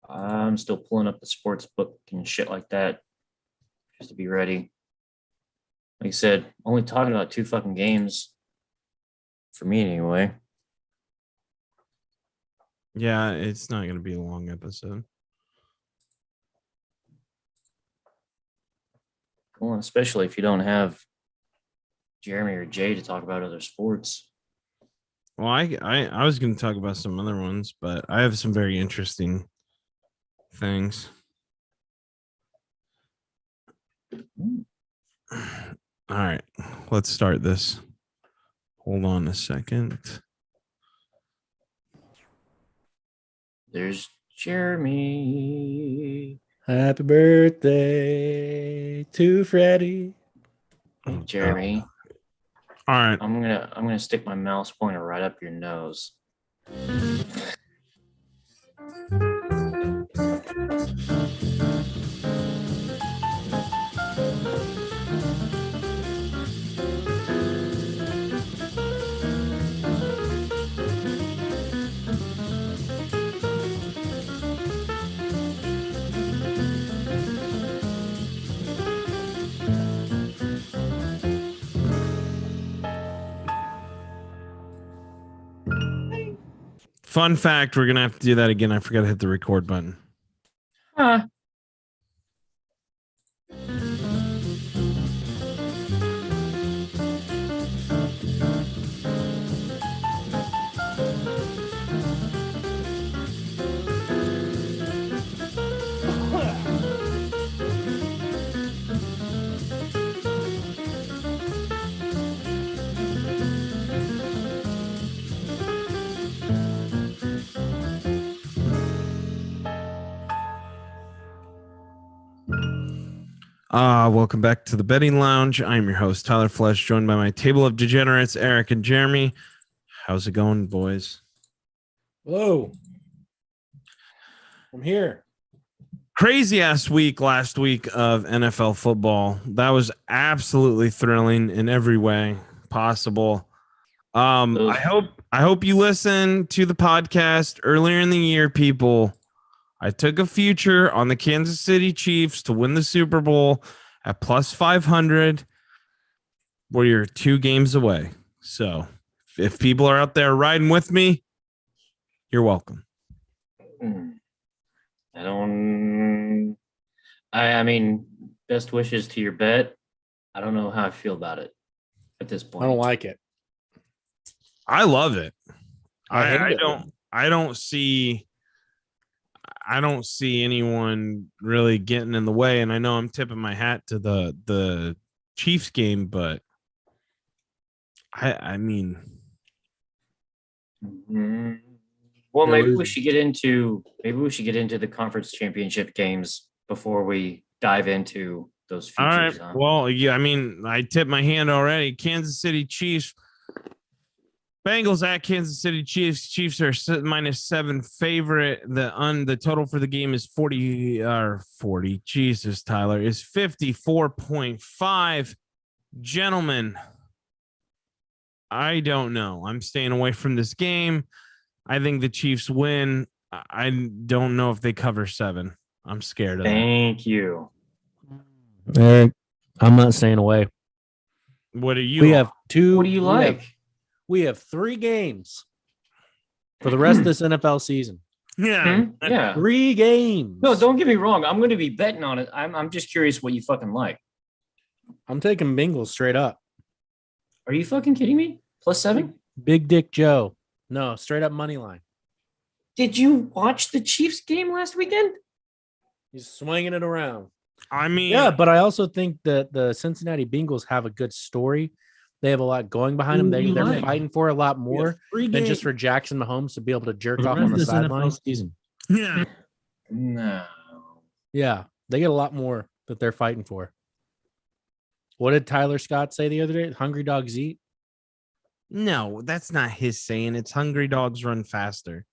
I'm still pulling up the sports book and shit like that just to be ready. Like I said, only talking about two fucking games for me anyway. Yeah, it's not going to be a long episode. Well, especially if you don't have Jeremy or Jay to talk about other sports. Well, I was going to talk about some other ones, but I have some very interesting things. All right, let's start this. Hold on a second. There's Jeremy. Happy birthday to Freddie. Hey, Jeremy. All right. I'm gonna stick my mouse pointer right up your nose. Fun fact, we're going to have to do that again. I forgot to hit the record button. Huh. Welcome back to the Betting Lounge. I'm your host, Tyler Flesh, joined by my table of degenerates, Eric and Jeremy. How's it going, boys? Hello. I'm here. Crazy ass week last week of NFL football. That was absolutely thrilling in every way possible. I hope you listen to the podcast earlier in the year, people. I took a future on the Kansas City Chiefs to win the Super Bowl at plus 500. We're 2 games away. So if people are out there riding with me, you're welcome. I mean, best wishes to your bet. I don't know how I feel about it at this point. I don't like it. I love it. I don't see anyone really getting in the way, and I know I'm tipping my hat to the Chiefs game, but I mean, well, maybe we should get into the conference championship games before we dive into those futures. All right. Huh? Well, yeah, I mean, I tipped my hand already. Kansas City Chiefs. Bengals at Kansas City Chiefs. Chiefs are -7 favorite. The total for the game is 40. Jesus, Tyler, is 54.5. Gentlemen, I don't know. I'm staying away from this game. I think the Chiefs win. I don't know if they cover 7. I'm scared of that. Thank you. Eric, I'm not staying away. What are you? We have 2. What do you like? We have 3 games for the rest of this NFL season. Yeah. Yeah. 3 games. No, don't get me wrong. I'm going to be betting on it. I'm just curious what you fucking like. I'm taking Bengals straight up. Are you fucking kidding me? +7? Big Dick Joe. No, straight up money line. Did you watch the Chiefs game last weekend? He's swinging it around. I mean, Yeah, but I also think that the Cincinnati Bengals have a good story. They have a lot going behind them. They're fighting for a lot more than just for Jackson Mahomes to be able to jerk off on the sidelines. yeah. No. Yeah, they get a lot more that they're fighting for. What did Tyler Scott say the other day? Hungry dogs eat. No, that's not his saying. It's hungry dogs run faster.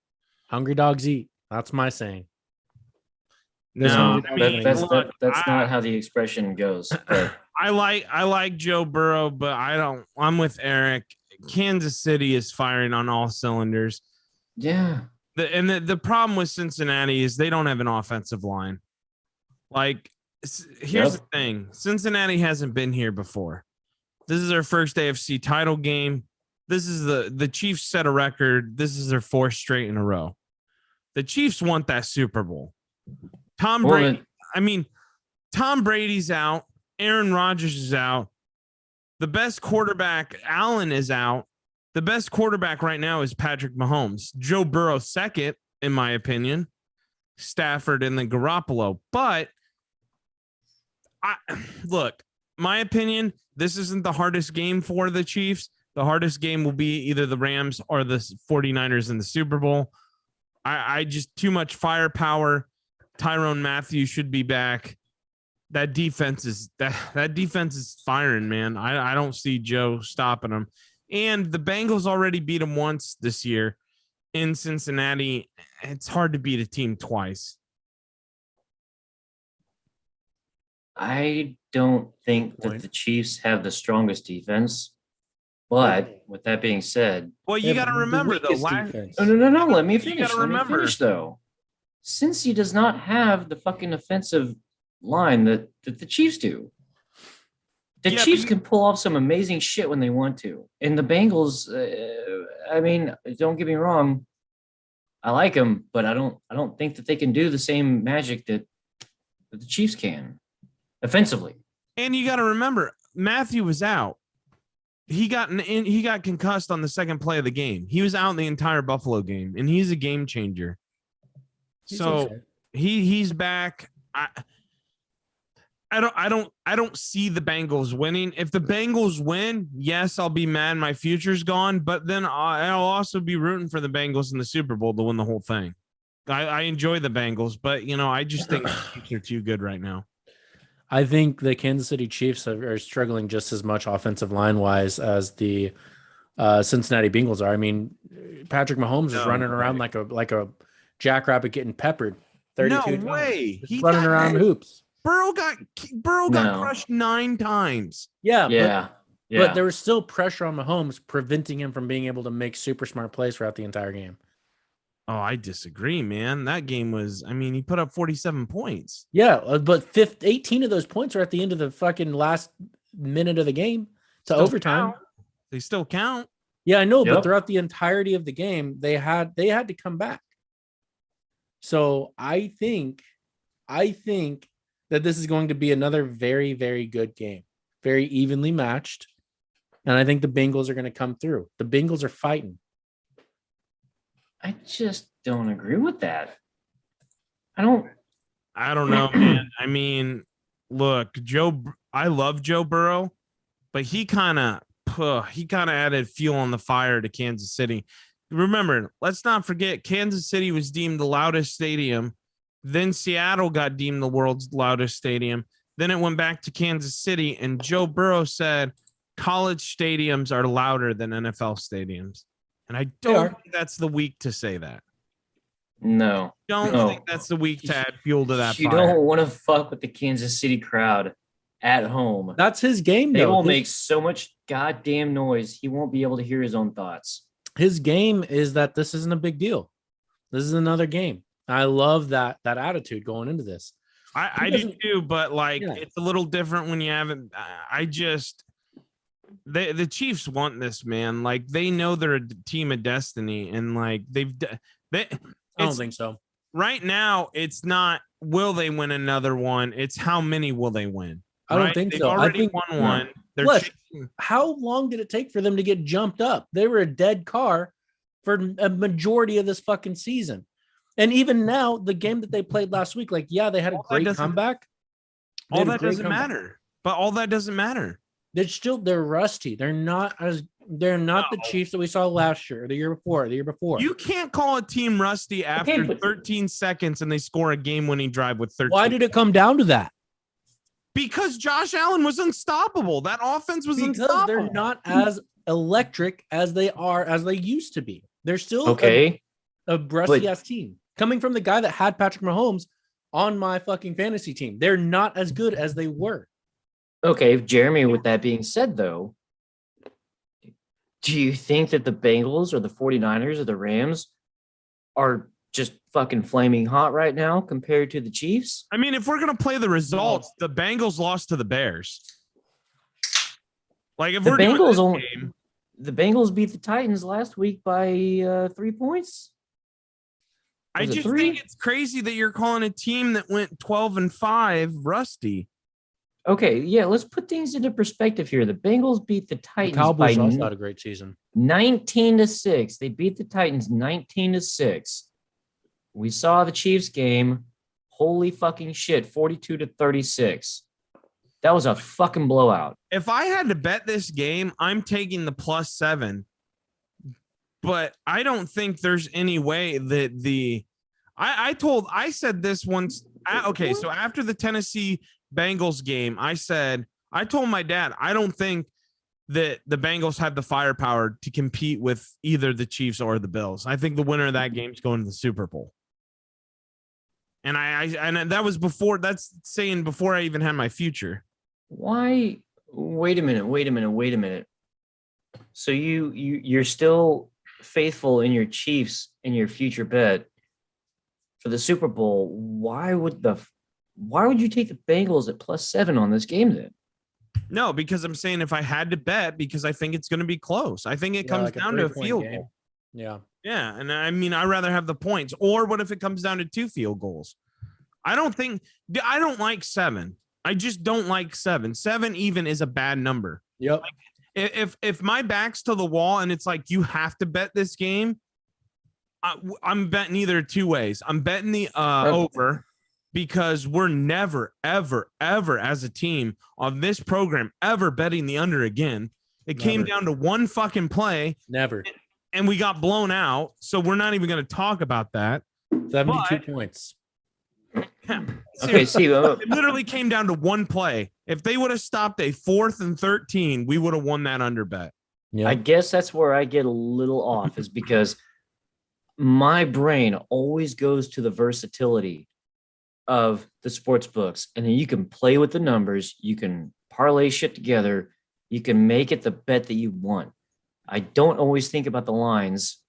Hungry dogs eat. That's my saying. No, I mean, that's look, not how the expression goes. But I like Joe Burrow, but I'm with Eric. Kansas City is firing on all cylinders. yeah. The problem with Cincinnati is they don't have an offensive line. Like, here's the thing. Cincinnati hasn't been here before. This is their first AFC title game. This is the Chiefs set a record. This is their 4th straight in a row. The Chiefs want that Super Bowl. Tom Brady's out. Aaron Rodgers is out. The best quarterback, Allen, is out. The best quarterback right now is Patrick Mahomes. Joe Burrow second, in my opinion. Stafford and then Garoppolo. But look, my opinion, this isn't the hardest game for the Chiefs. The hardest game will be either the Rams or the 49ers in the Super Bowl. I just too much firepower. Tyrann Mathieu should be back. That defense is firing, man. I don't see Joe stopping them. And the Bengals already beat them once this year in Cincinnati. It's hard to beat a team twice. I don't think that the Chiefs have the strongest defense. But with that being said, well, you got to remember though. No. Let me finish. Though. Cincy does not have the fucking offensive line that the Chiefs do. The Chiefs can pull off some amazing shit when they want to. And the Bengals, I mean, don't get me wrong, I like them, but I don't think that they can do the same magic that the Chiefs can offensively. And you got to remember, Matthew was out. He got concussed on the second play of the game. He was out in the entire Buffalo game, and he's a game changer. He's back. I don't see the Bengals winning. If the Bengals win, yes, I'll be mad my future's gone, but then I'll also be rooting for the Bengals in the Super Bowl to win the whole thing. I enjoy the Bengals, but I just think the Chiefs are too good right now. I think the Kansas City Chiefs are struggling just as much offensive line wise as the Cincinnati Bengals are. I mean, Patrick Mahomes is running around like a jackrabbit getting peppered. 32 no way. He's running around hoops. Burrow got crushed 9 times. Yeah. But there was still pressure on Mahomes preventing him from being able to make super smart plays throughout the entire game. Oh, I disagree, man. That game was, he put up 47 points. Yeah, but 18 of those points are at the end of the fucking last minute of the game to overtime. Count. They still count. Yeah, I know, but throughout the entirety of the game, they had to come back. So I think that this is going to be another very, very good game, very evenly matched. And I think the Bengals are going to come through. The Bengals are fighting. I just don't agree with that. I don't know, man. I mean, look, I love Joe Burrow, but he kind of added fuel on the fire to Kansas City. Remember, let's not forget, Kansas City was deemed the loudest stadium. Then Seattle got deemed the world's loudest stadium. Then it went back to Kansas City, and Joe Burrow said college stadiums are louder than NFL stadiums. And I don't think that's the week to say that. No. Don't think that's the week to add fuel to that fire. You don't want to fuck with the Kansas City crowd at home. That's his game, though. They will make so much goddamn noise, he won't be able to hear his own thoughts. His game is that this isn't a big deal. This is another game. I love that attitude going into this. I do too, but it's a little different when you haven't. The Chiefs want this, man. Like, they know they're a team of destiny, and I don't think so. Right now, it's not will they win another one. It's how many will they win. I don't think so. I think won one. How long did it take for them to get jumped up? They were a dead car for a majority of this fucking season. And even now, the game that they played last week, they had a great comeback. All that doesn't matter. But all that doesn't matter. They're rusty. They're not the Chiefs that we saw last year, or the year before. You can't call a team rusty after 13 seconds and they score a game-winning drive with 13. Why did it come down to that? Because Josh Allen was unstoppable. That offense was unstoppable. They're not as electric as they used to be. They're still a rusty-ass team. Coming from the guy that had Patrick Mahomes on my fucking fantasy team, they're not as good as they were. Okay, Jeremy, with that being said, though, do you think that the Bengals or the 49ers or the Rams are just fucking flaming hot right now compared to the Chiefs. I mean, if we're gonna play the results, the Bengals lost to the Bears. Like if The we're Bengals doing only, game, the Bengals beat the Titans last week by 3 points. I just think it's crazy that you're calling a team that went 12-5 rusty. Okay, yeah, let's put things into perspective here. The Bengals beat the Titans Cowboys also had a great season. 19-6. They beat the Titans 19-6. We saw the Chiefs game. Holy fucking shit, 42-36. That was a fucking blowout. If I had to bet this game, I'm taking the +7. But I don't think there's any way that I said this once. Okay, so after the Tennessee Bengals game, I told my dad, I don't think that the Bengals have the firepower to compete with either the Chiefs or the Bills. I think the winner of that game is going to the Super Bowl. And and that was before. That's saying before I even had my future. Why? Wait a minute. So you're still faithful in your Chiefs in your future bet for the Super Bowl. Why would you take the Bengals at +7 on this game then? No, because I'm saying if I had to bet, because I think it's going to be close. I think it comes down to a field goal. Yeah. Yeah. And I mean, I'd rather have the points. Or what if it comes down to 2 field goals? I don't like 7. I just don't like 7. 7 even is a bad number. Yep. Like, if my back's to the wall and it's like, you have to bet this game, I'm betting either 2 ways. I'm betting the over, because we're never, ever, ever as a team on this program ever betting the under again. It came down to one fucking play. Never. And we got blown out. So we're not even going to talk about that. 72 points. Okay, see, it literally came down to one play. If they would have stopped a 4th and 13, we would have won that under bet. Yeah. I guess that's where I get a little off, is because my brain always goes to the versatility of the sports books, and then you can play with the numbers, you can parlay shit together, you can make it the bet that you want. I don't always think about the lines.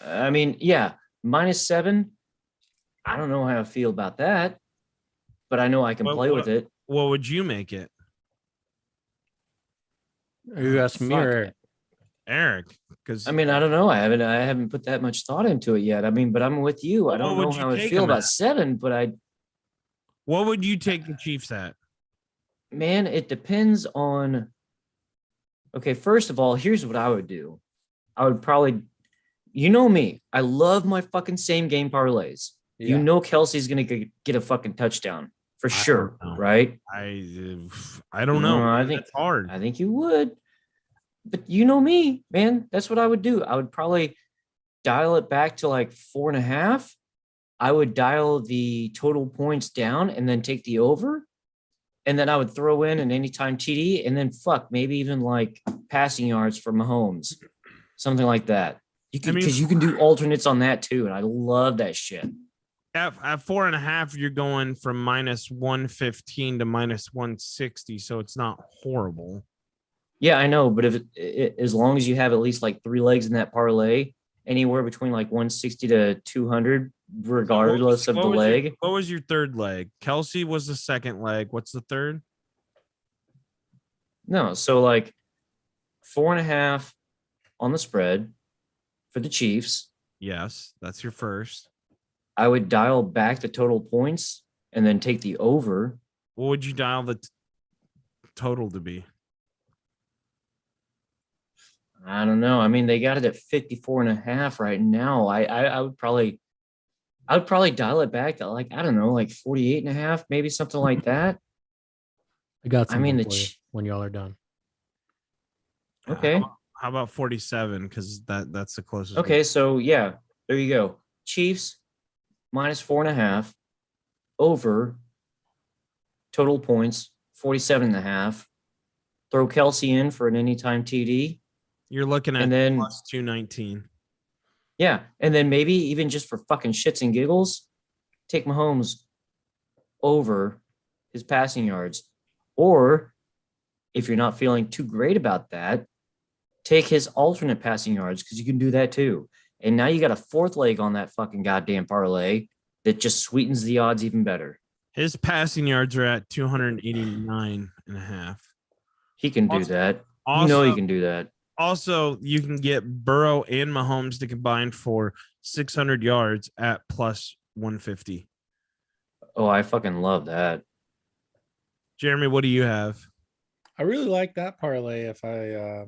I mean, yeah, -7. I don't know how I feel about that, but I know I can play with it. What would you make it? Are you asking me or Eric? Because I mean, I don't know. I haven't put that much thought into it yet. I mean, but I'm with you. I don't know how I feel about 7, but what would you take the Chiefs at? Man, it depends on. Okay, first of all, here's what I would do. I would probably, you know me, I love my fucking same game parlays. Yeah. You know Kelsey's going to get a fucking touchdown for sure, right? I don't know. I think it's hard. I think you would. But you know me, man. That's what I would do. I would probably dial it back to like 4.5. I would dial the total points down and then take the over. And then I would throw in an anytime TD and then maybe even like passing yards for Mahomes, something like that. You can, because you can do alternates on that too. And I love that shit. At 4.5, you're going from -115 to -160. So it's not horrible. Yeah, I know. But as long as you have at least like 3 legs in that parlay, anywhere between like 160 to 200, regardless of the leg. What was your third leg? Kelsey was the second leg. What's the third? No, so like 4.5 on the spread for the Chiefs. Yes, that's your first. I would dial back the total points and then take the over. What would you dial the total to be? I don't know. I mean, they got it at 54.5 right now. I would probably dial it back to like, I don't know, like 48.5, maybe something like that. I got some when y'all are done. Okay. How about 47? Because that's the closest. Okay, so yeah, there you go. Chiefs -4.5 over total points 47.5. Throw Kelsey in for an anytime TD. You're looking at +219. Yeah, and then maybe even just for fucking shits and giggles, take Mahomes over his passing yards. Or if you're not feeling too great about that, take his alternate passing yards, because you can do that too. And now you got a fourth leg on that fucking goddamn parlay that just sweetens the odds even better. His passing yards are at 289.5. He can do that. You know he can do that. Also, you can get Burrow and Mahomes to combine for 600 yards at plus 150. Oh, I fucking love that. Jeremy, what do you have? I really like that parlay. If I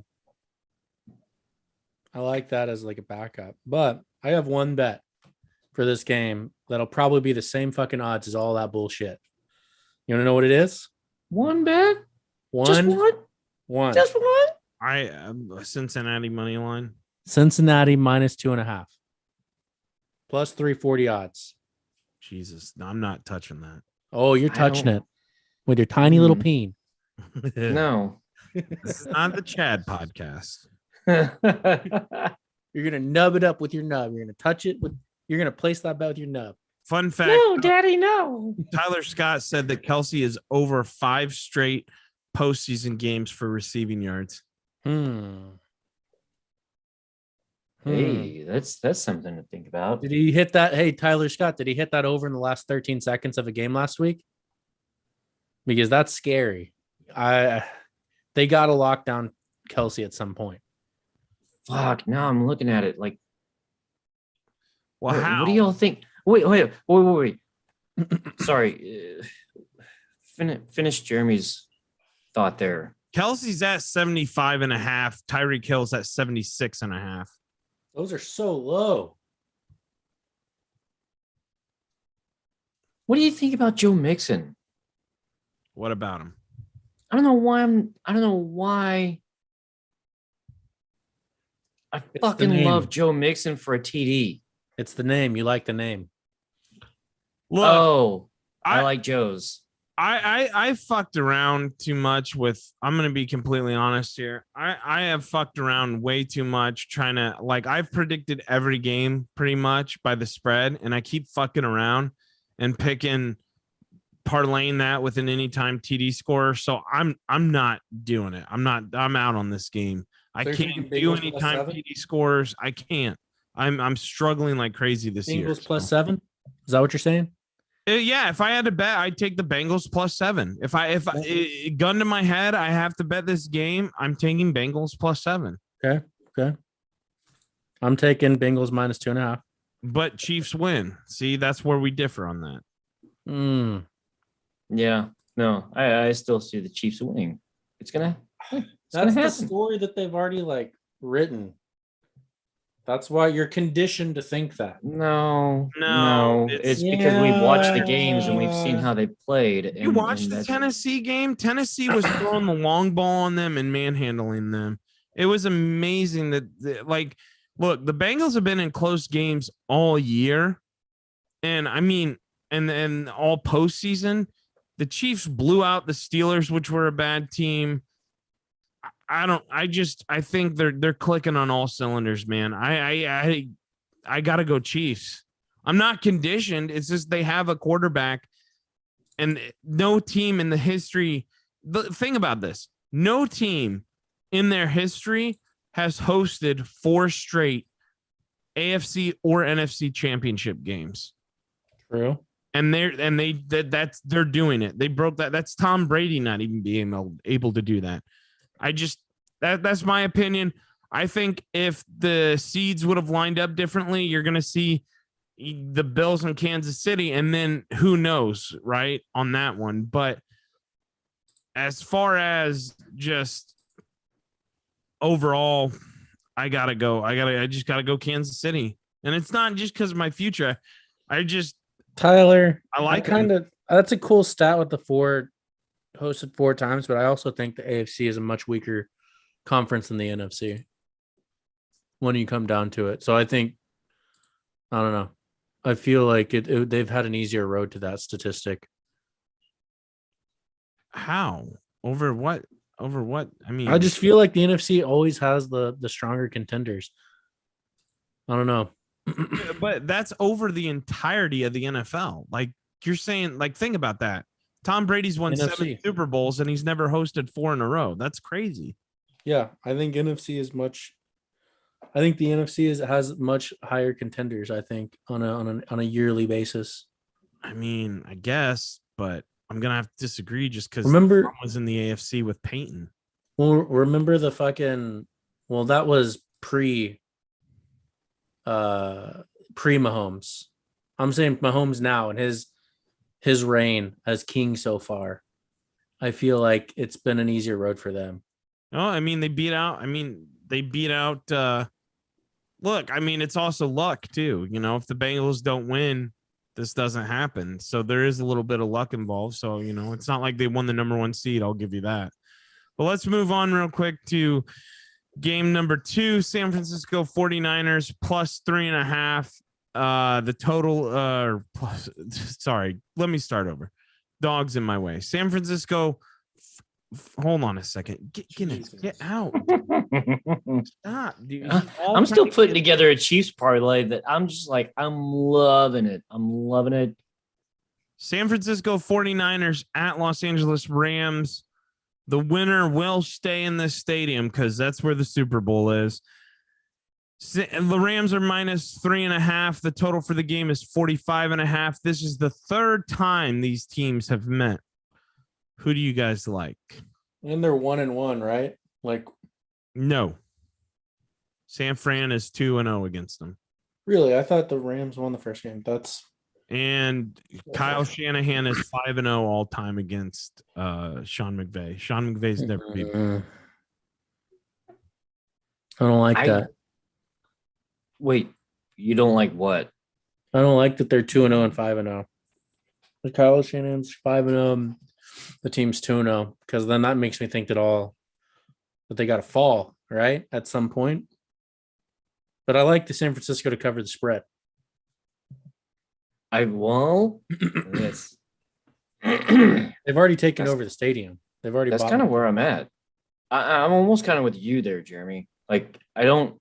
like that as like a backup, but I have one bet for this game that'll probably be the same fucking odds as all that bullshit. You want to know what it is? One bet? Just one? One. Just one? Cincinnati money line. Cincinnati minus 2.5. Plus 340 odds. Jesus, I'm not touching that. Oh, you're touching it with your tiny little peen. No. This is not the Chad podcast. You're gonna nub it up with your nub. You're gonna touch it with. You're gonna place that bet with your nub. Fun fact. No, Daddy, no. Tyler Scott said that Kelce is over 5 straight postseason games for receiving yards. Hey, that's something to think about. Did he hit that? Hey, Tyler Scott, did he hit that over in the last 13 seconds of a game last week? Because that's scary. They got to lock down Kelce at some point. Fuck, now I'm looking at it like, well, what do y'all think? Wait. Sorry. Finish Jeremy's thought there. Kelce's at 75.5. Tyreek Hill's at 76.5. Those are so low. What do you think about Joe Mixon? What about him? I don't know why. I fucking love Joe Mixon for a TD. It's the name. You like the name. Look, I like Joe's. I fucked around too much with, I'm going to be completely honest here. I have fucked around way too much trying to, like, I've predicted every game pretty much by the spread, and I keep fucking around and parlaying that with an anytime TD scorer. So I'm not doing it. I'm out on this game. I can't do anytime TD scores. I can't. I'm struggling like crazy this year. Bengals plus 7? Is that what you're saying? Yeah, if I had to bet, I'd take the Bengals plus 7. If I gun to my head, I have to bet this game, I'm taking Bengals plus 7. Okay. I'm taking Bengals minus 2.5. But Chiefs win. See, that's where we differ on that. Yeah. No, I still see the Chiefs winning. That's the story that they've already like written. That's why you're conditioned to think that. No. It's because we've watched the games and we've seen how they played. You watched the Tennessee game? Tennessee was throwing the long ball on them and manhandling them. It was amazing that, like, look, the Bengals have been in close games all year. And I mean, and all postseason. The Chiefs blew out the Steelers, which were a bad team. I think they're clicking on all cylinders, man. I gotta go Chiefs. I'm not conditioned. It's just they have a quarterback, and no team in the history. The thing about this, no team in their history has hosted 4 straight AFC or NFC championship games. True. And they're doing it. They broke that. That's Tom Brady not even being able to do that. That's my opinion. I think if the seeds would have lined up differently, you're going to see the Bills in Kansas City, and then who knows, right, on that one. But as far as just overall, I just gotta go Kansas City. And it's not just because of my future. Tyler, I like that's a cool stat with the 4 hosted 4 times, but I also think the AFC is a much weaker conference than the NFC when you come down to it. So I think, I don't know. I feel like they've had an easier road to that statistic. How? Over what? I mean, I just feel like the NFC always has the stronger contenders. I don't know. But that's over the entirety of the NFL. Like you're saying, like, think about that. Tom Brady's won NFC. 7 Super Bowls and he's never hosted 4 in a row. That's crazy. Yeah, I think NFC is much I think the NFC has much higher contenders. I think on a yearly basis. I mean, I guess, but I'm gonna have to disagree just because remember was in the AFC with Peyton. Well, remember the fucking. Well, that was pre Mahomes. I'm saying Mahomes now and his reign as king so far. I feel like it's been an easier road for them. Oh, I mean, they beat out. Look, I mean, it's also luck too. You know, if the Bengals don't win, this doesn't happen. So there is a little bit of luck involved. So, you know, it's not like they won the number 1 seed. I'll give you that. But let's move on real quick to game number 2, San Francisco 49ers plus 3.5. The total, sorry, let me start over. Dogs in my way. San Francisco, hold on a second. Get out. Stop, dude. I'm still putting together a Chiefs parlay that I'm just like, I'm loving it. I'm loving it. San Francisco 49ers at Los Angeles Rams. The winner will stay in this stadium because that's where the Super Bowl is. The Rams are minus 3.5. The total for the game is 45.5. This is the 3rd time these teams have met. Who do you guys like? And they're 1-1, right? Like, no. San Fran is 2-0 against them. Really? I thought the Rams won the first game. And Kyle Shanahan is 5-0 all time against Sean McVay. Sean McVay's never beat him. I don't like that. Wait, you don't like what? I don't like that they're 2-0 and 5-0. The Kyle Shanahan's 5-0. The team's 2-0 because then that makes me think that they got to fall right at some point. But I like the San Francisco to cover the spread. Yes. They've already taken over the stadium. They've already. That's kind of where I'm at. I'm almost kind of with you there, Jeremy. Like I don't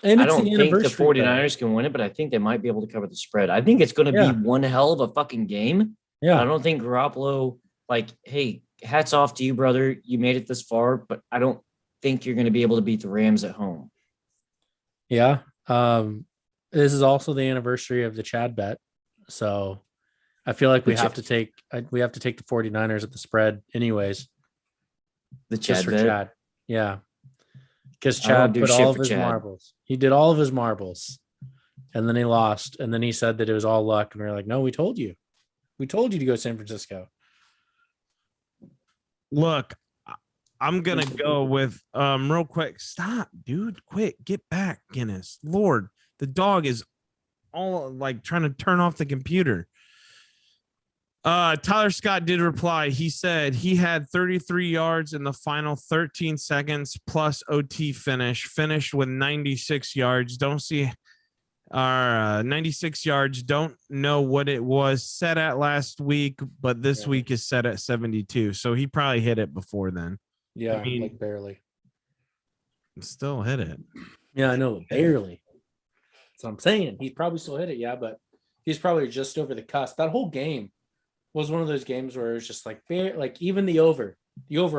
think the 49ers can win it, but I think they might be able to cover the spread. I think it's going to be one hell of a fucking game. Yeah. I don't think Garoppolo, like, hey, hats off to you, brother. You made it this far, but I don't think you're going to be able to beat the Rams at home. Yeah. This is also the anniversary of the Chad bet. So I feel like we have to take the 49ers at the spread anyways. The Chad bet? Chad. Yeah. Because Chad put all of his marbles. He did all of his marbles. And then he lost. And then he said that it was all luck. And we were like, no, we told you. We told you to go San Francisco. Look, I'm going to go with real quick. Stop, dude. Quick. Get back, Guinness. Lord, the dog is all like trying to turn off the computer. Tyler Scott did reply. He said he had 33 yards in the final 13 seconds plus OT finished with 96 yards. Don't see 96 yards. Don't know what it was set at last week, but this week is set at 72. So he probably hit it before then. Yeah, I mean, like barely. Still hit it. Yeah, I know, barely. That's what I'm saying. He probably still hit it, yeah, but he's probably just over the cusp. That whole game was one of those games where it was just like even the over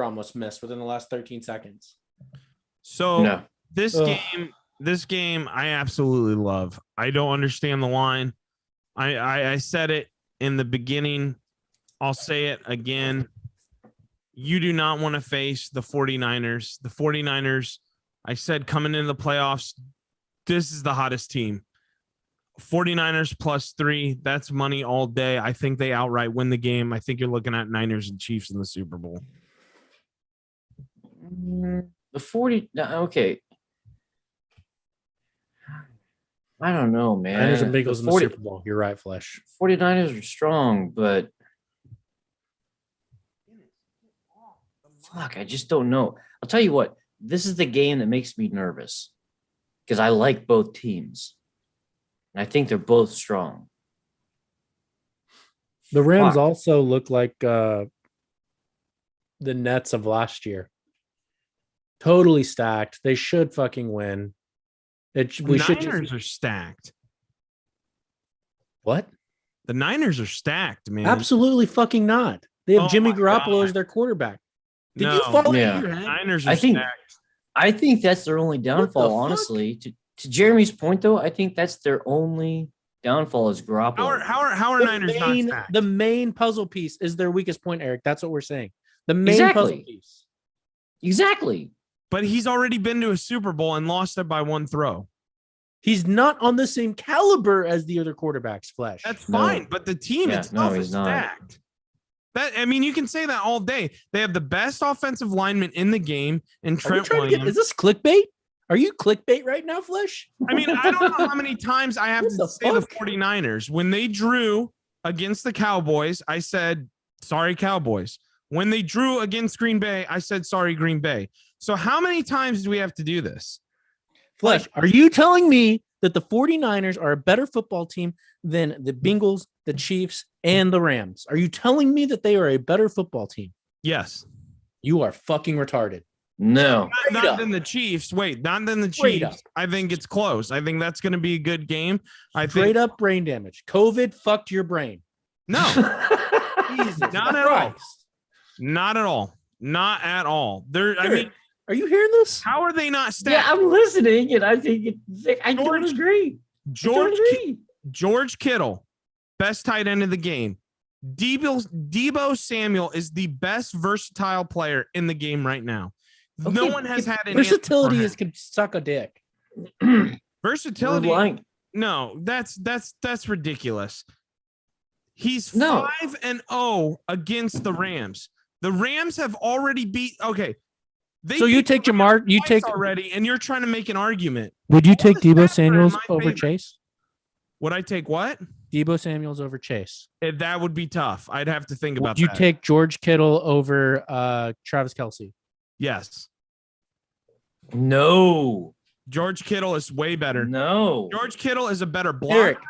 almost missed within the last 13 seconds. So this game I absolutely love. I don't understand the line. I said it in the beginning. I'll say it again. You do not want to face the 49ers. The 49ers, I said coming into the playoffs, this is the hottest team. 49ers +3. That's money all day. I think they outright win the game. I think you're looking at Niners and Chiefs in the Super Bowl. Okay. I don't know, man. Niners and Bengals in the Super Bowl. You're right, Flesh. 49ers are strong, but fuck, I just don't know. I'll tell you what. This is the game that makes me nervous because I like both teams. And I think they're both strong. The Rams also look like the Nets of last year. Totally stacked. They should fucking win. Niners are stacked. What? The Niners are stacked, man. Absolutely fucking not. They have Jimmy Garoppolo as their quarterback. Did you follow your head? Niners are stacked. I think that's their only downfall, honestly. To Jeremy's point, though, I think that's their only downfall is Garoppolo. How are Niners not stacked? The main puzzle piece is their weakest point, Eric. That's what we're saying. The main puzzle piece. Exactly. But he's already been to a Super Bowl and lost it by one throw. He's not on the same caliber as the other quarterbacks, Flesh. That's fine, but the team itself is stacked. You can say that all day. They have the best offensive lineman in the game, and Trent Williams. Is this clickbait? Are you clickbait right now, Flesh? I don't know how many times I have to say the 49ers. When they drew against the Cowboys, I said, sorry, Cowboys. When they drew against Green Bay, I said, sorry, Green Bay. So how many times do we have to do this? Flesh, are you telling me that the 49ers are a better football team than the Bengals, the Chiefs, and the Rams? Are you telling me that they are a better football team? Yes. You are fucking retarded. No. Not than the Chiefs. Wait, not than the Chiefs. I think it's close. I think that's going to be a good game. Straight up brain damage. COVID fucked your brain. No. Jesus not at all. Not at all. Not at all. Are you hearing this? How are they not stacked? Yeah, I'm listening, and I think I don't agree. George Kittle, best tight end of the game. Deebo Samuel is the best versatile player in the game right now. Okay. No one has had an versatility is can suck a dick. Versatility. No, that's ridiculous. He's 5-0 against the Rams. The Rams have already beat. Okay. So you take Jamar, you take already, and you're trying to make an argument. Would you take Deebo Samuels over Chase? Would I take what? Deebo Samuels over Chase. That would be tough. I'd have to think about that. Would you take George Kittle over Travis Kelce? Yes. No. George Kittle is way better. No. George Kittle is a better blocker.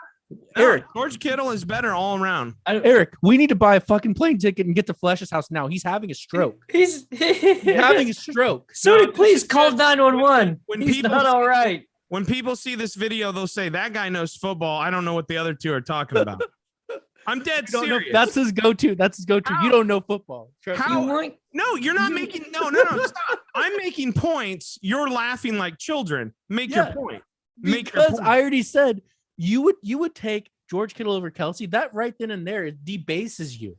Eric, George Kittle is better all around. Eric, we need to buy a fucking plane ticket and get to Flesh's house now. He's having a stroke. He's having a stroke. So please call 911. He's not all right. When people see this video, they'll say, that guy knows football. I don't know what the other two are talking about. I'm dead serious. That's his go-to. You don't know football. No, you're not making. No, stop. I'm making points. You're laughing like children. Make your point. Because I already said you would take George Kittle over Kelce. That right then and there debases you.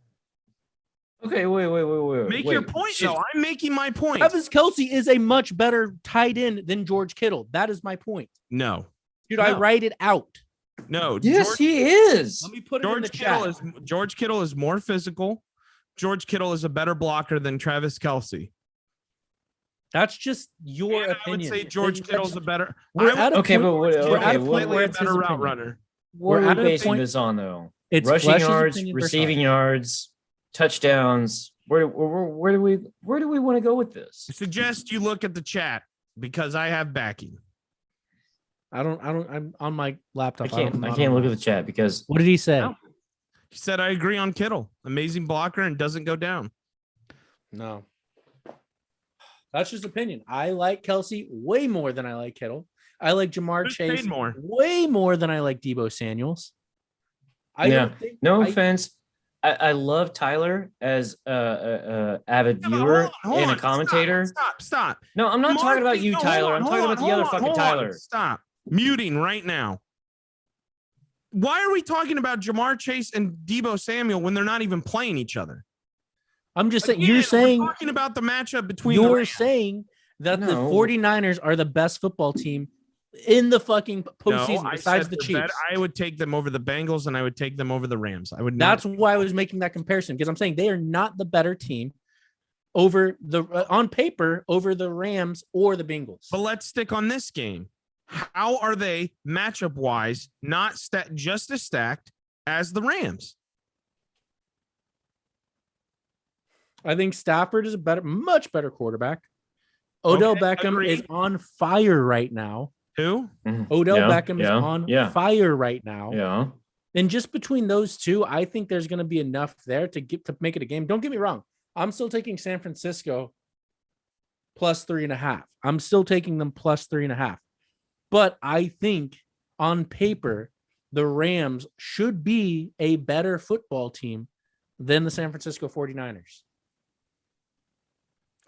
Okay, wait. Make your point, though. I'm making my point. Travis Kelce is a much better tight end than George Kittle. That is my point. No. Dude, I write it out. No. Yes, he is. Let me put it in the chat. George Kittle is more physical. George Kittle is a better blocker than Travis Kelce. That's just your opinion. I would say George Kittle's a better. We're at a better route runner. What are we basing this on, though? It's rushing yards, receiving yards, touchdowns. Where do we want to go with this? I suggest you look at the chat because I have backing. I'm on my laptop. I can't look at the chat because what did he say? No. He said, I agree on Kittle. Amazing blocker and doesn't go down. No. That's just opinion. I like Kelce way more than I like Kittle. I like Jamar Chase way more than I like Deebo Samuels. No offense. I love Tyler as a avid viewer and a commentator. Stop. No, I'm not talking about you, Tyler. I'm talking about the other fucking Tyler. Stop. Muting right now. Why are we talking about Jamar Chase and Deebo Samuel when they're not even playing each other? I'm just saying, you're saying we're talking about the matchup between. You're saying that the 49ers are the best football team in the fucking postseason besides the Chiefs. I would take them over the Bengals and I would take them over the Rams. I would. That's why I was making that comparison, because I'm saying they are not the better team over on paper over the Rams or the Bengals. But let's stick on this game. How are they matchup wise not just as stacked as the Rams? I think Stafford is a much better quarterback. Odell Beckham is on fire right now. Who? Odell Beckham is on fire right now. Yeah. And just between those two, I think there's going to be enough there to make it a game. Don't get me wrong. I'm still taking San Francisco plus 3.5. I'm still taking them plus 3.5. But I think on paper, the Rams should be a better football team than the San Francisco 49ers.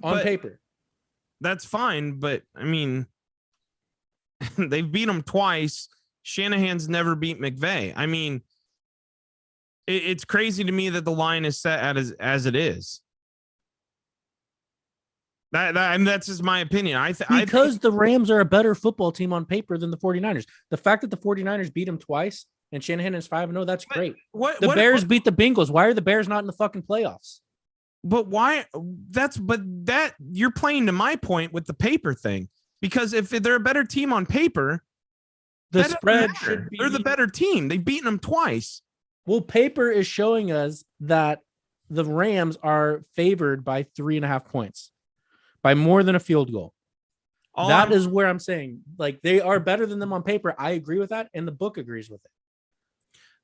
On paper. that's fine. But I mean, they've beat them twice. Shanahan's never beat McVay. I mean, it's crazy to me that the line is set as it is. That's just my opinion. Because the Rams are a better football team on paper than the 49ers. The fact that the 49ers beat them twice and Shanahan is 5-0, that's great. The Bears beat the Bengals. Why are the Bears not in the fucking playoffs? But why? That you're playing to my point with the paper thing. Because if they're a better team on paper, the spread should be. They're the better team. They've beaten them twice. Well, paper is showing us that the Rams are favored by 3.5 points, by more than a field goal. That is where I'm saying, like, they are better than them on paper. I agree with that, and the book agrees with it.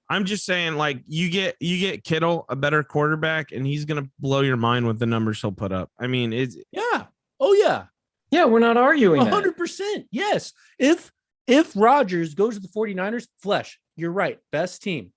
I'm just saying, like, you get Kittle, a better quarterback, and he's gonna blow your mind with the numbers he'll put up. I mean, it's yeah, we're not arguing 100%. Yes. If Rodgers goes to the 49ers, Flesh, you're right. Best team.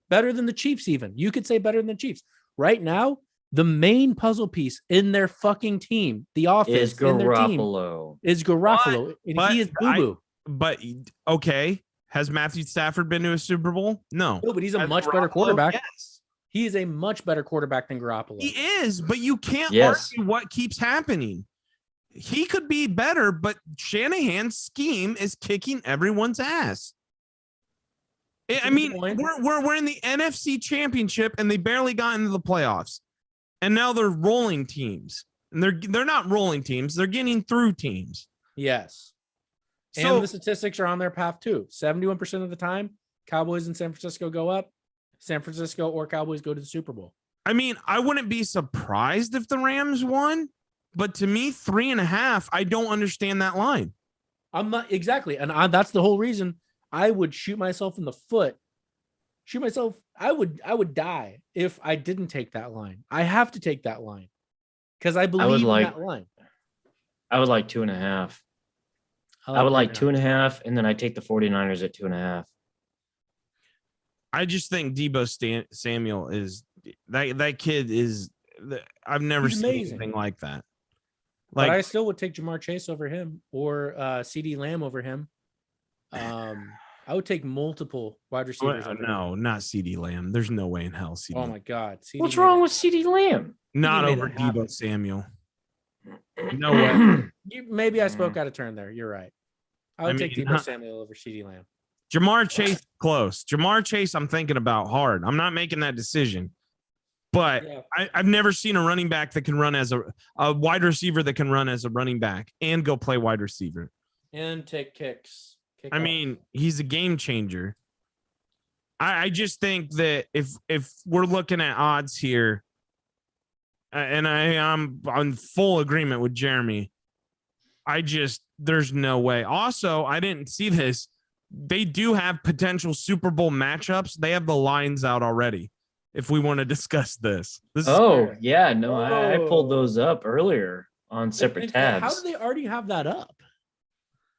Better than the Chiefs, even. You could say better than the Chiefs. Right now, the main puzzle piece in their fucking team, the offense is Garoppolo. Is Garoppolo. And he is boo-boo. But okay. Has Matthew Stafford been to a Super Bowl? No. No, but he's a much better quarterback. Yes. He is a much better quarterback than Garoppolo. He is, but you can't argue what keeps happening. He could be better, but Shanahan's scheme is kicking everyone's ass. I mean, we're in the NFC Championship and they barely got into the playoffs. And now they're rolling teams. And they're not rolling teams, they're getting through teams. Yes. So, and the statistics are on their path too. 71% of the time, Cowboys in San Francisco go up. San Francisco or Cowboys go to the Super Bowl. I mean, I wouldn't be surprised if the Rams won, but to me, 3.5, I don't understand that line. I'm not exactly. And that's the whole reason I would shoot myself in the foot. I would die if I didn't take that line. I have to take that line because I believe in that line. I would like 2.5. I would like 2.5, and then I take the 49ers at 2.5. I just think Deebo Samuel is that kid is. I've never seen anything like that. Like, but I still would take Jamar Chase over him or CeeDee Lamb over him. I would take multiple wide receivers. No, not CeeDee Lamb. There's no way in hell. Oh my God! What's wrong with CeeDee Lamb? Not over Deebo Samuel. No way. Maybe I spoke out of turn there. You're right. I would take Deebo Samuel over CeeDee Lamb. Jamar Chase, close. Jamar Chase, I'm thinking about hard. I'm not making that decision. But I've never seen a running back that can run as a wide receiver that can run as a running back and go play wide receiver. And take kicks. I mean, he's a game changer. I just think that if we're looking at odds here, and I'm on full agreement with Jeremy, there's no way. Also, I didn't see this. They do have potential Super Bowl matchups. They have the lines out already. If we want to discuss this. I pulled those up earlier on separate tabs. How do they already have that up?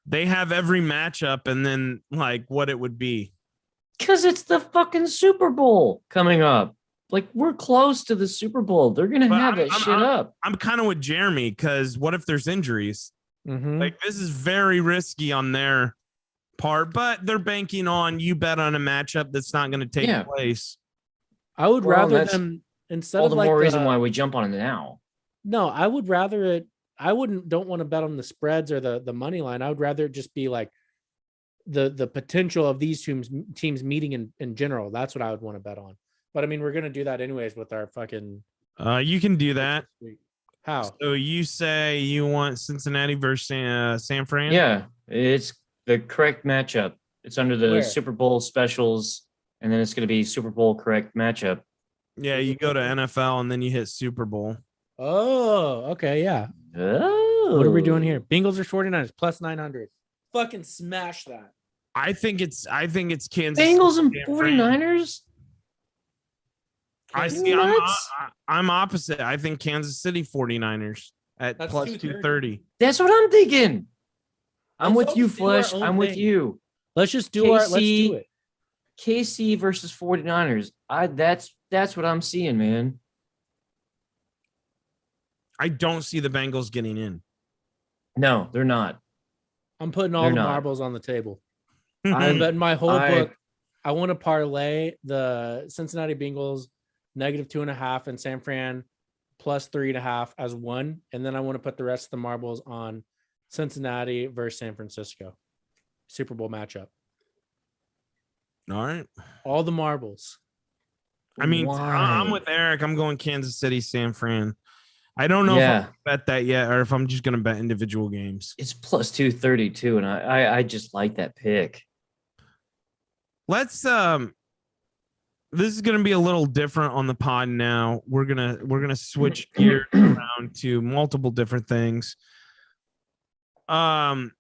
They have every matchup and then like what it would be. Because it's the fucking Super Bowl coming up. Like, we're close to the Super Bowl. They're gonna have that shit up. I'm kind of with Jeremy because what if there's injuries? Mm-hmm. Like, this is very risky on their part, but they're banking on you bet on a matchup that's not going to take place. I would rather them instead all of the like more reason why we jump on it now. No, I would rather it. I don't want to bet on the spreads or the money line. I would rather it just be like the potential of these teams meeting in general. That's what I would want to bet on. But I mean, we're gonna do that anyways with our fucking. You can do that. How? So you say you want Cincinnati versus San Fran? Yeah, it's the correct matchup. It's under the Super Bowl specials, and then it's going to be Super Bowl correct matchup. Yeah, you go to NFL and then you hit Super Bowl. Oh, okay, yeah. Oh. What are we doing here? Bengals or 49ers plus 900. Fucking smash that. I think it's Kansas. Bengals and 49ers? I'm opposite. I think Kansas City 49ers at plus 230. That's what I'm thinking. I'm with you, Flesh. I'm with you. Let's just do let's do it. KC versus 49ers. That's what I'm seeing, man. I don't see the Bengals getting in. No, they're not. I'm putting all They're the not. marbles on the table. I'm betting my whole book. I want to parlay the Cincinnati Bengals -2.5 and San Fran +3.5 as one. And then I want to put the rest of the marbles on Cincinnati versus San Francisco. Super Bowl matchup. All right. All the marbles. I mean, I'm with Eric. I'm going Kansas City, San Fran. I don't know if I'm gonna bet that yet or if I'm just going to bet individual games. It's +232, and I just like that pick. Let's this is going to be a little different on the pod now. We're going to switch gears around to multiple different things. Now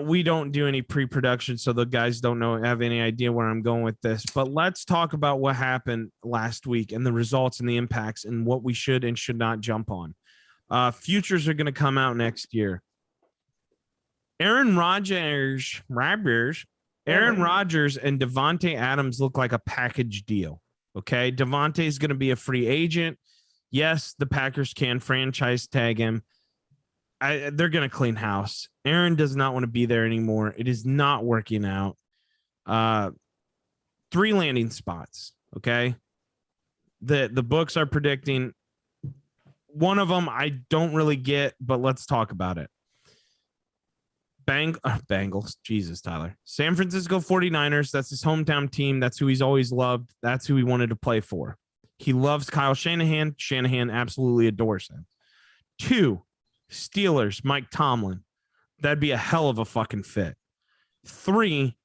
we don't do any pre-production, so the guys don't have any idea where I'm going with this. But let's talk about what happened last week and the results and the impacts and what we should and should not jump on. Futures are going to come out next year. Aaron Rodgers and Davante Adams look like a package deal. Okay, Davante is going to be a free agent. Yes, the Packers can franchise tag him. They're going to clean house. Aaron does not want to be there anymore. It is not working out. 3 landing spots. Okay. The books are predicting one of them. I don't really get, but let's talk about it. Bengals. Jesus, Tyler. San Francisco 49ers. That's his hometown team. That's who he's always loved. That's who he wanted to play for. He loves Kyle Shanahan. Shanahan absolutely adores him. 2, Steelers, Mike Tomlin. That'd be a hell of a fucking fit. 3,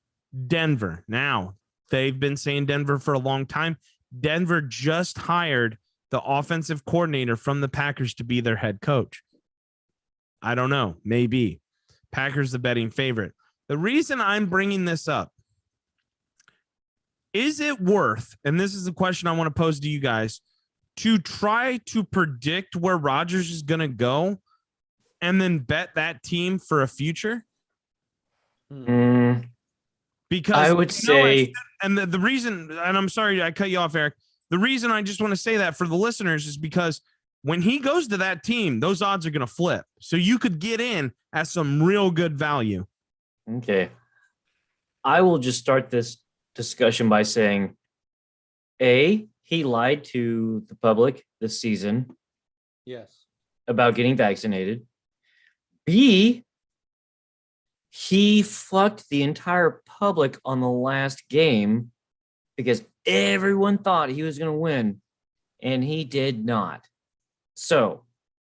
Denver. Now, they've been saying Denver for a long time. Denver just hired the offensive coordinator from the Packers to be their head coach. I don't know. Maybe. Packers the betting favorite. The reason I'm bringing this up, is it worth, and this is the question I want to pose to you guys, to try to predict where Rodgers is going to go and then bet that team for a future? Because I would say, and the reason, and I'm sorry I cut you off, Eric. The reason I just want to say that for the listeners is because when he goes to that team, those odds are going to flip. So you could get in at some real good value. Okay. I will just start this discussion by saying, A, he lied to the public this season. Yes. About getting vaccinated. B, he fucked the entire public on the last game because everyone thought he was going to win, and he did not. So,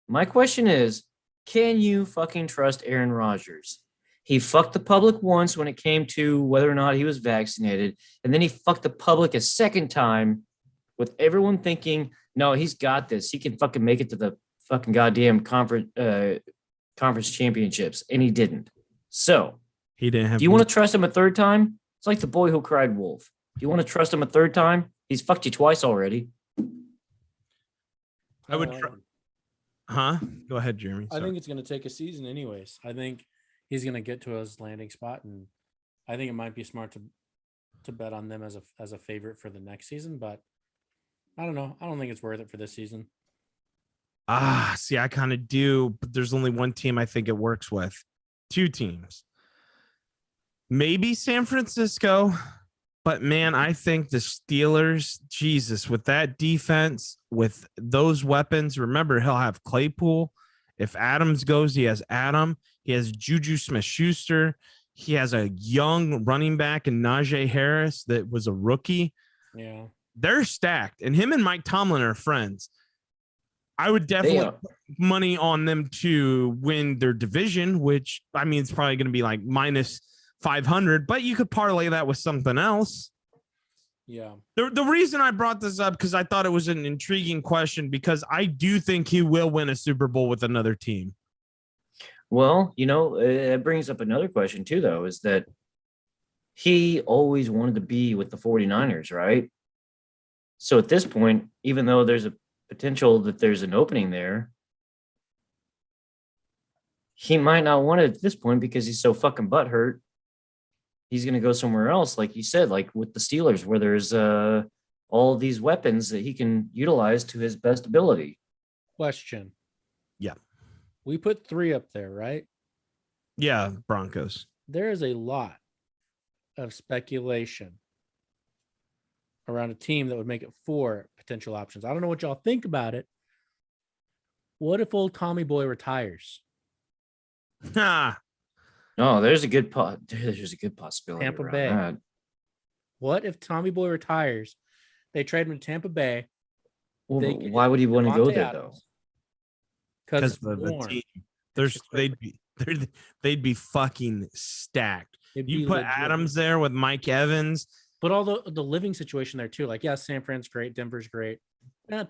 my question is, can you fucking trust Aaron Rodgers? He fucked the public once when it came to whether or not he was vaccinated, and then he fucked the public a second time with everyone thinking, no, he's got this. He can fucking make it to the fucking goddamn conference championships, and he didn't. So, he didn't have. Do you want to trust him a third time? It's like the boy who cried wolf. Do you want to trust him a third time? He's fucked you twice already. I would. Huh? Go ahead, Jeremy. Sorry. I think it's going to take a season, anyways. I think he's going to get to his landing spot, and I think it might be smart to bet on them as a favorite for the next season. But I don't know. I don't think it's worth it for this season. See, I kind of do, but there's only one team I think it works with. 2 teams. Maybe San Francisco. But, man, I think the Steelers, Jesus, with that defense, with those weapons, remember, he'll have Claypool. If Adams goes, he has Adam. He has Juju Smith-Schuster. He has a young running back in Najee Harris that was a rookie. Yeah. They're stacked. And him and Mike Tomlin are friends. I would definitely put money on them to win their division, which, I mean, it's probably going to be like minus 500, but you could parlay that with something else. Yeah. The reason I brought this up, because I thought it was an intriguing question, because I do think he will win a Super Bowl with another team. Well, it brings up another question too, though, is that he always wanted to be with the 49ers, right? So at this point, even though there's a potential that there's an opening there, he might not want it at this point because he's so fucking butthurt. He's going to go somewhere else, like you said, like with the Steelers, where there's all these weapons that he can utilize to his best ability. Question. Yeah. We put 3 up there, right? Yeah, Broncos. There is a lot of speculation around a team that would make it 4 potential options. I don't know what y'all think about it. What if old Tommy Boy retires? Ha! No, there's a good possibility. Tampa around Bay. that. What if Tommy Boy retires? They trade him to Tampa Bay. Well, why would he want to go there though? Because the team, they'd be fucking stacked. You put legit. Adams there with Mike Evans, but all the living situation there too. Like, yeah, San Fran's great, Denver's great.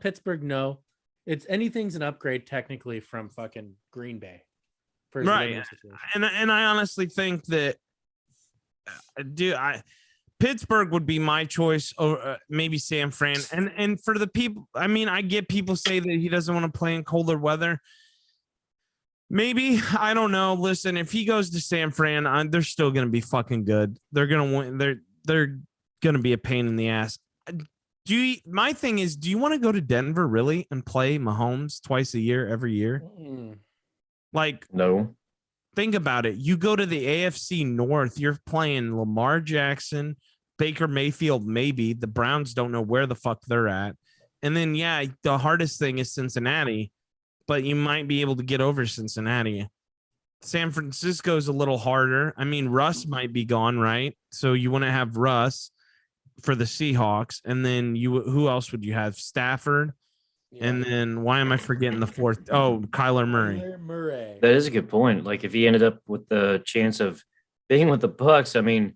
Pittsburgh, no. It's anything's an upgrade technically from fucking Green Bay. For his right. And I honestly think that, Pittsburgh would be my choice, or maybe San Fran. And for the people, I mean, I get people say that he doesn't want to play in colder weather. Maybe, I don't know. Listen, if he goes to San Fran, they're still going to be fucking good. They're going to win. They're going to be a pain in the ass. My thing is, do you want to go to Denver really and play Mahomes twice a year, every year? Like, no. Think about it. You go to the AFC North, you're playing Lamar Jackson, Baker Mayfield, maybe. The Browns don't know where the fuck they're at. And then, yeah, the hardest thing is Cincinnati, but you might be able to get over Cincinnati. San Francisco's a little harder. I mean, Russ might be gone, right? So you want to have Russ for the Seahawks. And then who else would you have? Stafford. Yeah. And then why am I forgetting the fourth? Oh, Kyler Murray. That is a good point. Like if he ended up with the chance of being with the Bucks, I mean,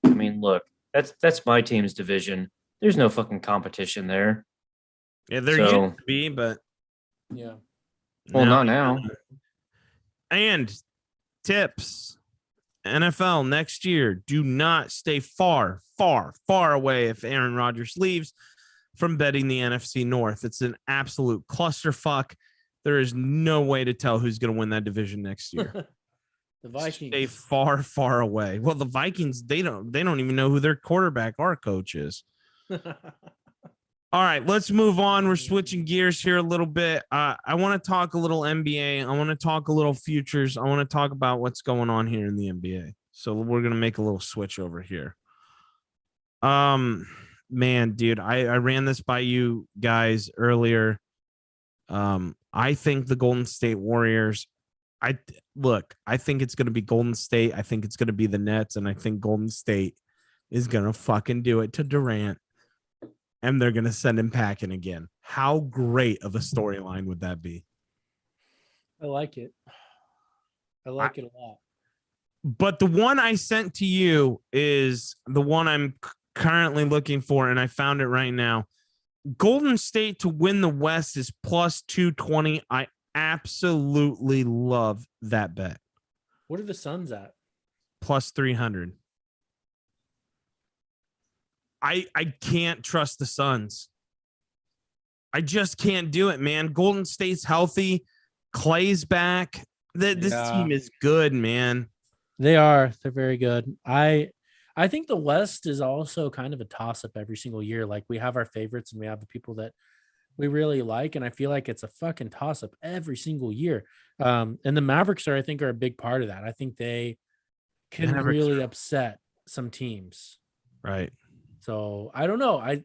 look, that's my team's division. There's no fucking competition there. Yeah, there used to be, but yeah. Well, not now. And tips. NFL next year, do not stay far, far, far away if Aaron Rodgers leaves from betting the NFC North. It's an absolute clusterfuck. There is no way to tell who's going to win that division next year. The Vikings stay far, far away. Well, the Vikings, they don't even know who their quarterback or coach is. All right, let's move on. We're switching gears here a little bit. I want to talk a little NBA. I want to talk a little futures. I want to talk about what's going on here in the NBA. So we're going to make a little switch over here. Man, dude, I ran this by you guys earlier. I think the Golden State Warriors, I think it's going to be Golden State. I think it's going to be the Nets. And I think Golden State is going to fucking do it to Durant. And they're going to send him packing again. How great of a storyline would that be? I like it. I like it a lot. But the one I sent to you is the one I'm currently looking for, and I found it right now. Golden State to win the West is plus 220. I absolutely love that bet. What are the Suns at? Plus 300. I can't trust the Suns. I just can't do it, man. Golden State's healthy. Clay's back. This team is good, man. They are. They're very good. I think the West is also kind of a toss-up every single year. Like we have our favorites and we have the people that we really like. And I feel like it's a fucking toss-up every single year. And the Mavericks are a big part of that. I think they can really upset some teams. Right. So I don't know. I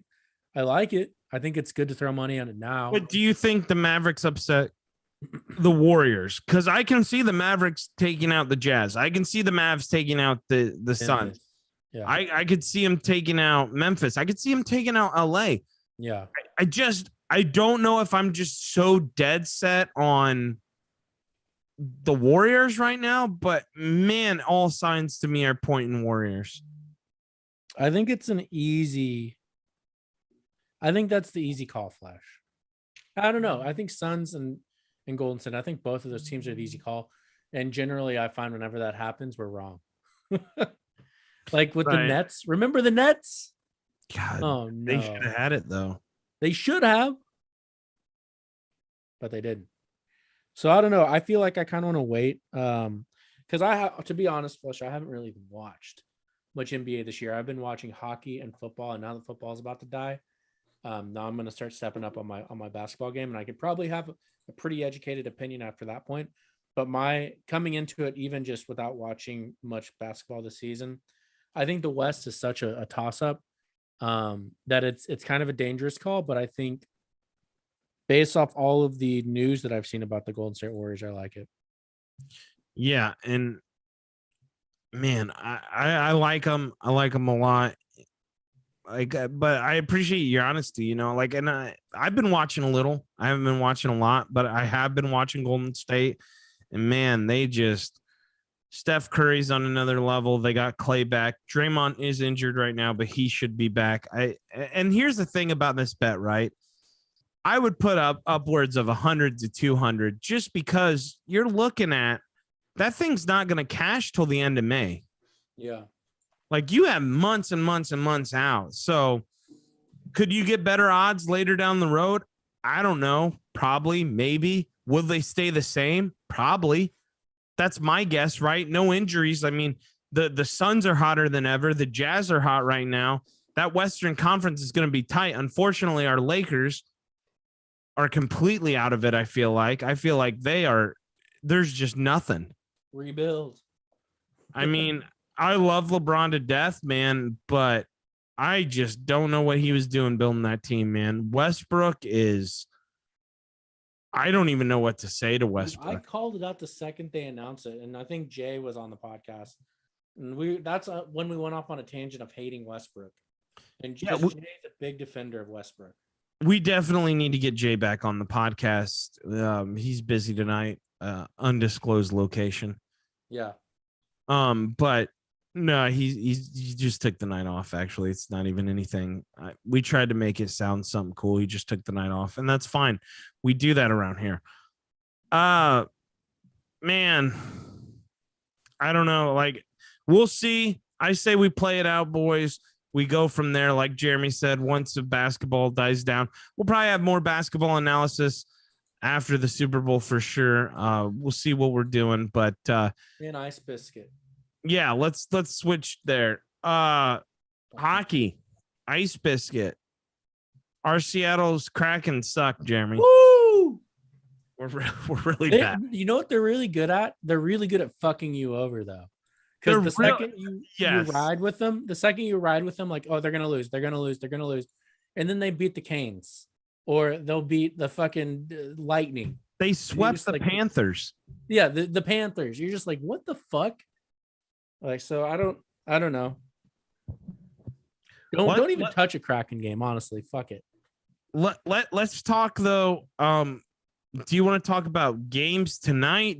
like it. I think it's good to throw money on it now. But do you think the Mavericks upset the Warriors? Because I can see the Mavericks taking out the Jazz. I can see the Mavs taking out the Suns. Yeah. I could see him taking out Memphis. I could see him taking out LA. Yeah. I don't know if I'm just so dead set on the Warriors right now, but man, all signs to me are pointing Warriors. I think that's the easy call, Flash. I don't know. I think Suns and Golden State, I think both of those teams are the easy call. And generally I find whenever that happens, we're wrong. Like with the Nets. Remember the Nets? God, oh no. They should have had it though. They should have. But they didn't. So I don't know. I feel like I kind of want to wait. Because to be honest, Flush, I haven't really watched much NBA this year. I've been watching hockey and football, and now that football is about to die, Now I'm going to start stepping up on my basketball game, and I could probably have a pretty educated opinion after that point. But my coming into it, even just without watching much basketball this season, I think the West is such a toss up that it's kind of a dangerous call. But I think based off all of the news that I've seen about the Golden State Warriors, I like it. Yeah, and man, I like them. I like them a lot. Like, but I appreciate your honesty, you know, like, and I've been watching a little. I haven't been watching a lot, but I have been watching Golden State, and man, they just Steph Curry's on another level. They got Clay back. Draymond is injured right now, but he should be back. And here's the thing about this bet, right? I would put up upwards of 100 to 200 just because you're looking at that thing's not going to cash till the end of May. Yeah. Like, you have months and months and months out. So could you get better odds later down the road? I don't know. Probably, maybe. Will they stay the same? Probably. That's my guess, right? No injuries. I mean, the Suns are hotter than ever. The Jazz are hot right now. That Western Conference is going to be tight. Unfortunately, our Lakers are completely out of it, I feel like. There's just nothing. Rebuild. I mean, I love LeBron to death, man, but I just don't know what he was doing building that team, man. Westbrook is, I don't even know what to say to Westbrook. I called it out the second they announced it, and I think Jay was on the podcast. And that's when we went off on a tangent of hating Westbrook. And Jay's a big defender of Westbrook. We definitely need to get Jay back on the podcast. He's busy tonight, undisclosed location. Yeah. But no, he just took the night off. Actually, it's not even anything. We tried to make it sound something cool. He just took the night off, and that's fine. We do that around here. Man, I don't know. Like, we'll see. I say we play it out, boys. We go from there. Like Jeremy said, once the basketball dies down, we'll probably have more basketball analysis after the Super Bowl for sure. We'll see what we're doing, but an ice biscuit. Yeah, let's switch there. Hockey, ice biscuit. Our Seattle's Kraken suck, Jeremy. Woo! We're really bad. You know what they're really good at? They're really good at fucking you over, though. Because the second you ride with them, like, oh, they're gonna lose, and then they beat the Canes, or they'll beat the fucking Lightning. They swept the Panthers. Yeah, the Panthers. You're just like, what the fuck? Like, so I don't know. Don't even touch a Kraken game, honestly. Fuck it. Let's talk though. Do you want to talk about games tonight?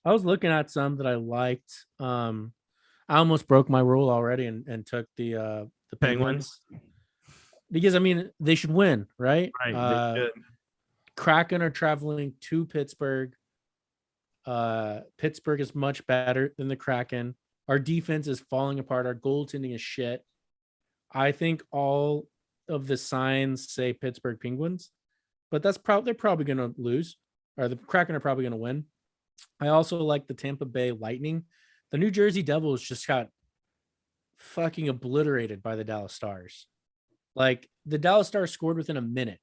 I was looking at some that I liked. I almost broke my rule already and took the Penguins. Because I mean, they should win, right? Right. They should. Kraken are traveling to Pittsburgh. Pittsburgh is much better than the Kraken. Our defense is falling apart. Our goaltending is shit. I think all of the signs say Pittsburgh Penguins, but they're probably going to lose, or the Kraken are probably going to win. I also like the Tampa Bay Lightning. The New Jersey Devils just got fucking obliterated by the Dallas Stars. Like, the Dallas Stars scored within a minute,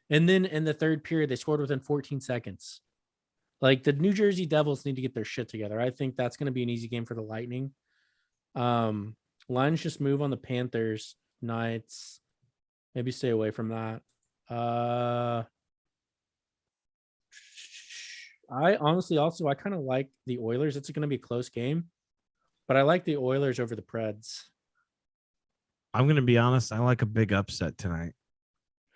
and then in the third period, they scored within 14 seconds. Like, the New Jersey Devils need to get their shit together. I think that's going to be an easy game for the Lightning. Lines just move on the Panthers. Knights, maybe stay away from that. I honestly I kind of like the Oilers. It's going to be a close game, but I like the Oilers over the Preds. I'm going to be honest. I like a big upset tonight.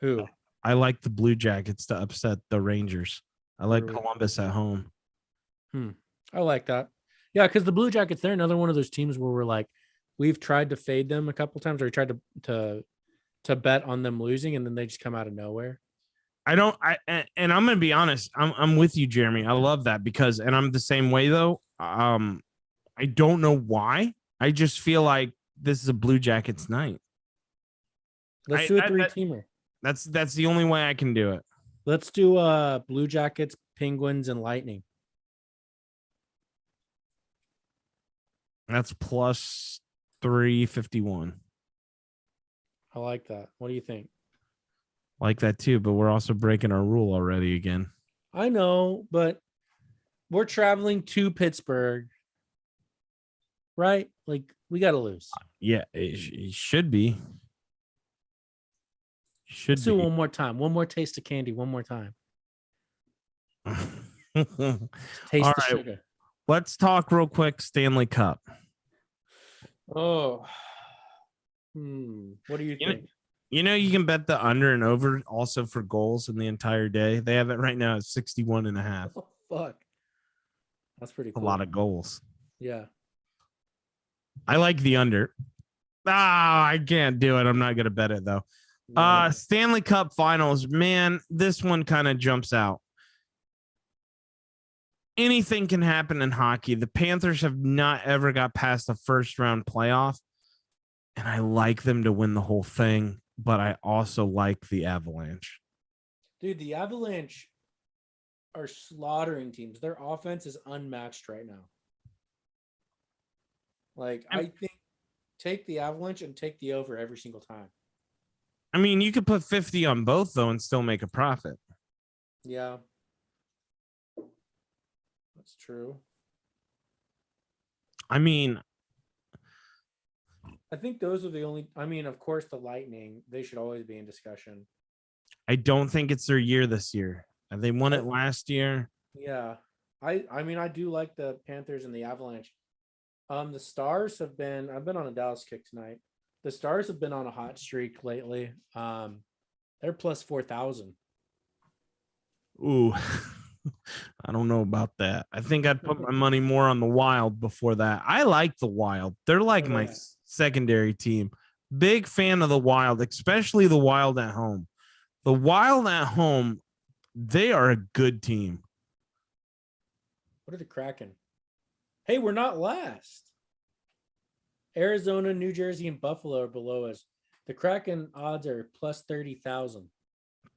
Who? I like the Blue Jackets to upset the Rangers. I like Columbus at home. I like that. Yeah, because the Blue Jackets, they're another one of those teams where we're like, we've tried to fade them a couple times, or we tried to bet on them losing, and then they just come out of nowhere. And I'm going to be honest. I'm with you, Jeremy. I love that because, and I'm the same way though. I don't know why. I just feel like this is a Blue Jackets night. Let's do a three-teamer. That's the only way I can do it. Let's do Blue Jackets, Penguins, and Lightning. That's plus 351. I like that. What do you think? like that too, but we're also breaking our rule already again. I know, but we're traveling to Pittsburgh, right? Like, we got to lose. Yeah, it should be. Let's do it one more time. One more taste of candy. One more time. Taste All the sugar. Let's talk real quick Stanley Cup. Oh. What do you think? You can bet the under and over also for goals in the entire day. They have it right now at 61.5. Oh, fuck. That's pretty cool. A lot of goals. Yeah. I like the under. I can't do it. I'm not going to bet it, though. No. Stanley Cup Finals. Man, this one kind of jumps out. Anything can happen in hockey. The Panthers have not ever got past the first round playoff, and I like them to win the whole thing, but I also like the Avalanche. Dude, the Avalanche are slaughtering teams. Their offense is unmatched right now. Like, I think take the Avalanche and take the over every single time. I mean, you could put 50 on both, though, and still make a profit. Yeah. That's true. I mean, I think those are the only. I mean, of course, the Lightning, they should always be in discussion. I don't think it's their year this year. They won it last year. Yeah. I mean, I do like the Panthers and the Avalanche. The Stars have been, I've been on a Dallas kick tonight. The Stars have been on a hot streak lately. They're plus 4,000. Ooh, I don't know about that. I think I'd put my money more on the Wild before that. I like the Wild. They're like my secondary team. Big fan of the Wild, especially the Wild at home. The Wild at home, they are a good team. What are the Kraken? Hey, we're not last. Arizona, New Jersey, and Buffalo are below us. The Kraken odds are plus 30,000.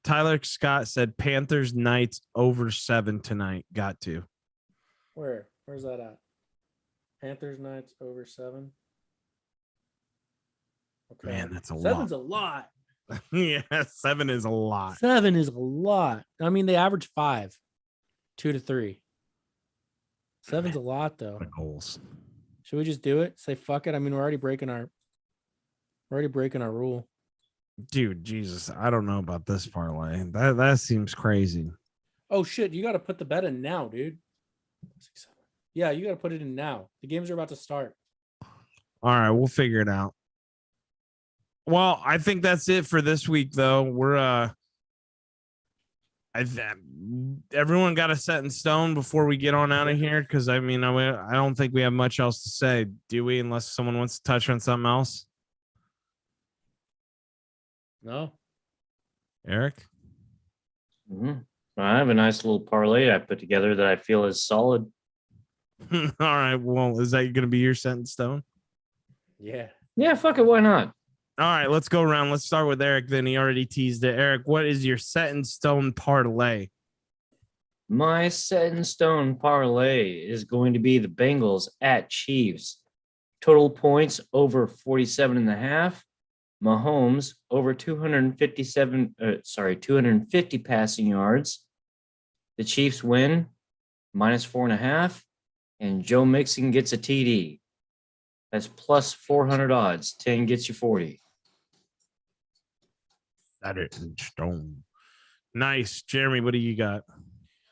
Tyler Scott said Panthers Knights over 7 tonight. Got to. Where's that at? Panthers Knights over 7. Okay. Man, that's a 7's a lot. Yeah, 7 is a lot. 7 is a lot. I mean, they average 5, 2 to 3. 7's a lot, though. Goals. Should we just do it? Say fuck it. I mean, we're already breaking our rule. Dude, Jesus, I don't know about this parlay. That seems crazy. Oh shit, you got to put the bet in now, dude. Yeah, you got to put it in now. The games are about to start. All right, we'll figure it out. Well, I think that's it for this week, though. We're everyone got a set in stone before we get on out of here, because I mean, I don't think we have much else to say, do we? Unless someone wants to touch on something else. No. Eric? Mm-hmm. I have a nice little parlay I put together that I feel is solid. All right. Well, is that going to be your set in stone? Yeah. Yeah, fuck it. Why not? All right, let's go around. Let's start with Eric. Then he already teased it. Eric, what is your set in stone parlay? My set in stone parlay is going to be the Bengals at Chiefs. Total points over 47.5. Mahomes over 250 passing yards. The Chiefs win minus 4.5, and Joe Mixon gets a TD. That's plus 400 odds. 10 gets you 40. That is in stone. Nice. Jeremy, what do you got?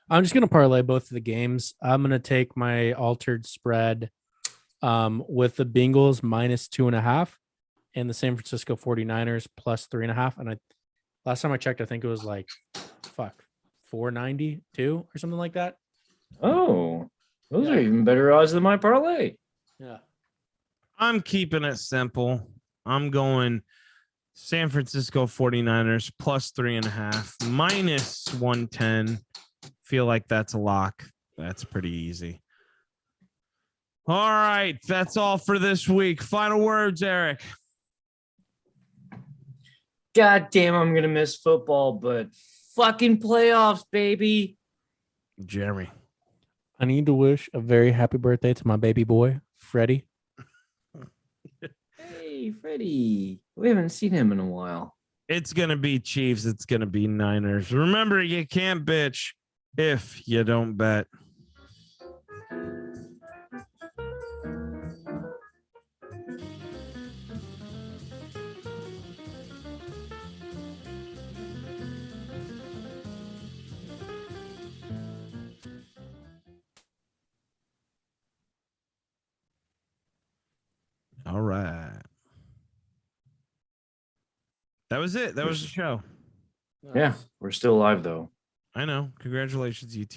I'm just going to parlay both of the games. I'm going to take my altered spread with the Bengals minus 2.5 and the San Francisco 49ers plus 3.5. And last time I checked, I think it was like, 492 or something like that. Oh, those are even better odds than my parlay. Yeah. I'm keeping it simple. I'm going San Francisco 49ers plus 3.5 minus 110. Feel like that's a lock. That's pretty easy. All right. That's all for this week. Final words, Eric. God damn, I'm going to miss football, but fucking playoffs, baby. Jeremy. I need to wish a very happy birthday to my baby boy, Freddie. Hey, Freddie. We haven't seen him in a while. It's going to be Chiefs. It's going to be Niners. Remember, you can't bitch if you don't bet. All right. That was it. That was the show. Yeah, we're still alive though. I know. Congratulations, you two.